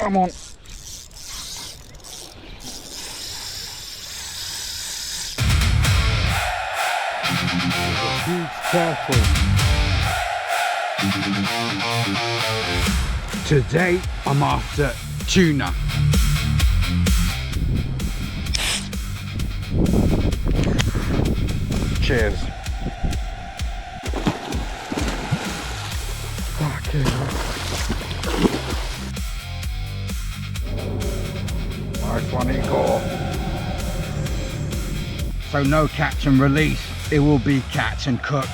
Come on. Huge turtle. Today I'm after tuna. Cheers. Fucking hell. Nice one, Igor. So no catch and release, it will be catch and cook.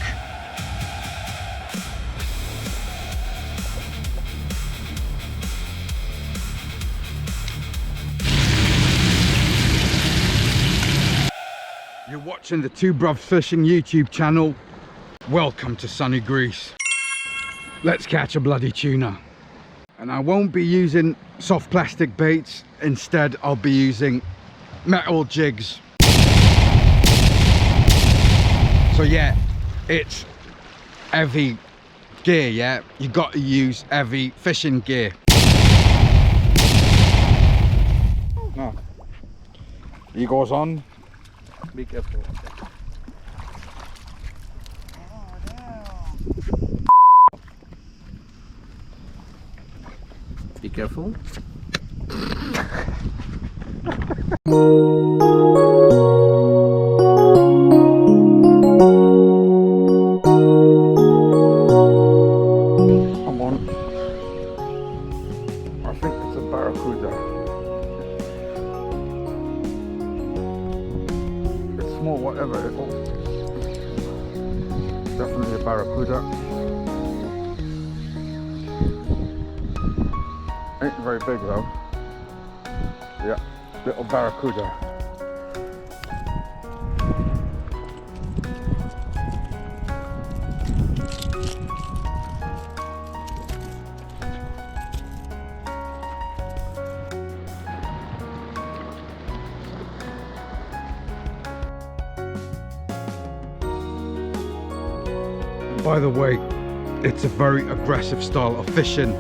You're watching the Two Bruvs Fishing YouTube channel. Welcome to sunny Greece. Let's catch a bloody tuna. And I won't be using soft plastic baits. Instead, I'll be using metal jigs. So yeah, it's heavy gear, yeah? You got to use heavy fishing gear. No. Igor's on. Be careful. Be careful. Come on. I think it's a barracuda. It's small, whatever it is. Definitely a barracuda. Ain't very big though. Yeah, little barracuda. By the way, it's a very aggressive style of fishing.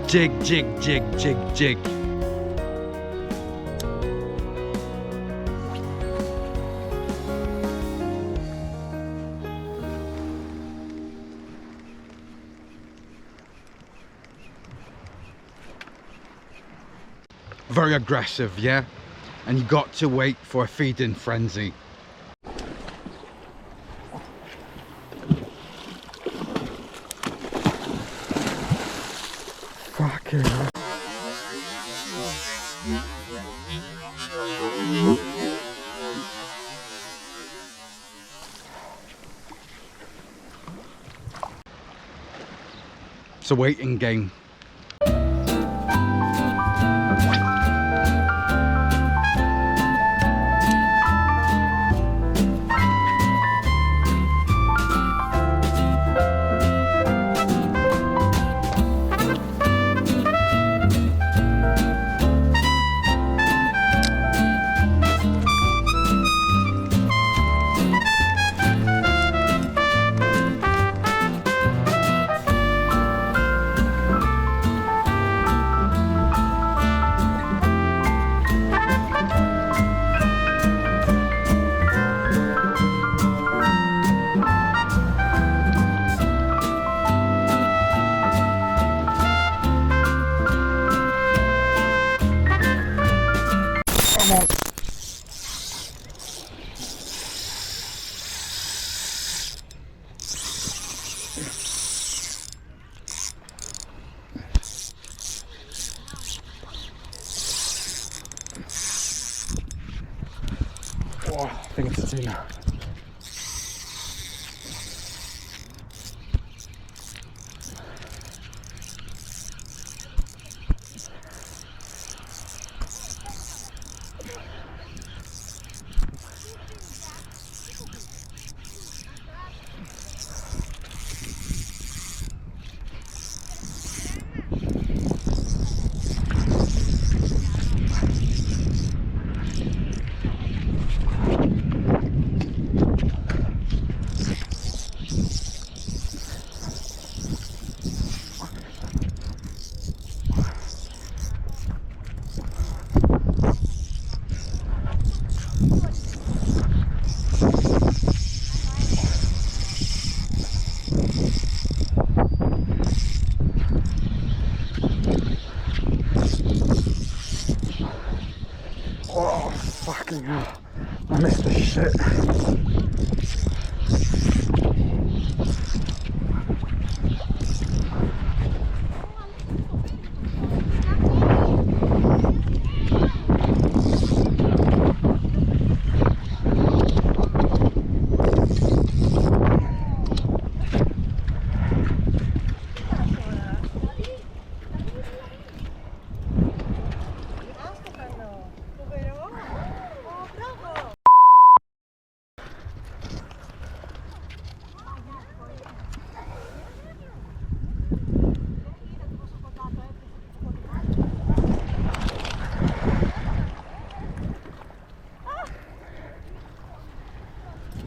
Jig, jig, jig, jig, jig. Very aggressive, yeah? And you got to wait for a feeding frenzy. Fucking hell. It's a waiting game. Oh, I think it's a tuna.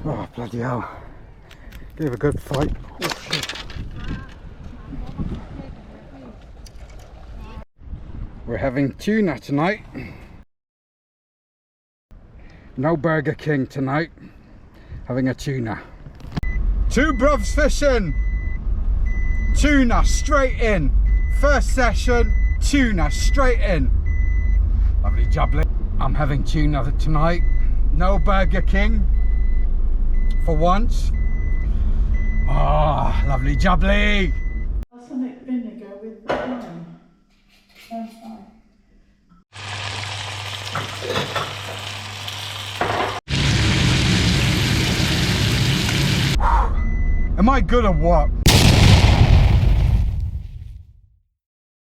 Oh, bloody hell. Gave a good fight. Oh, shit. We're having tuna tonight. No Burger King tonight. Having a tuna. Two bruvs fishing. Tuna straight in. First session, tuna straight in. Lovely jubbly. I'm having tuna tonight. No Burger King. For once. Oh, lovely jubbly. Balsamic vinegar with the lime. That's fine. Am I good or what?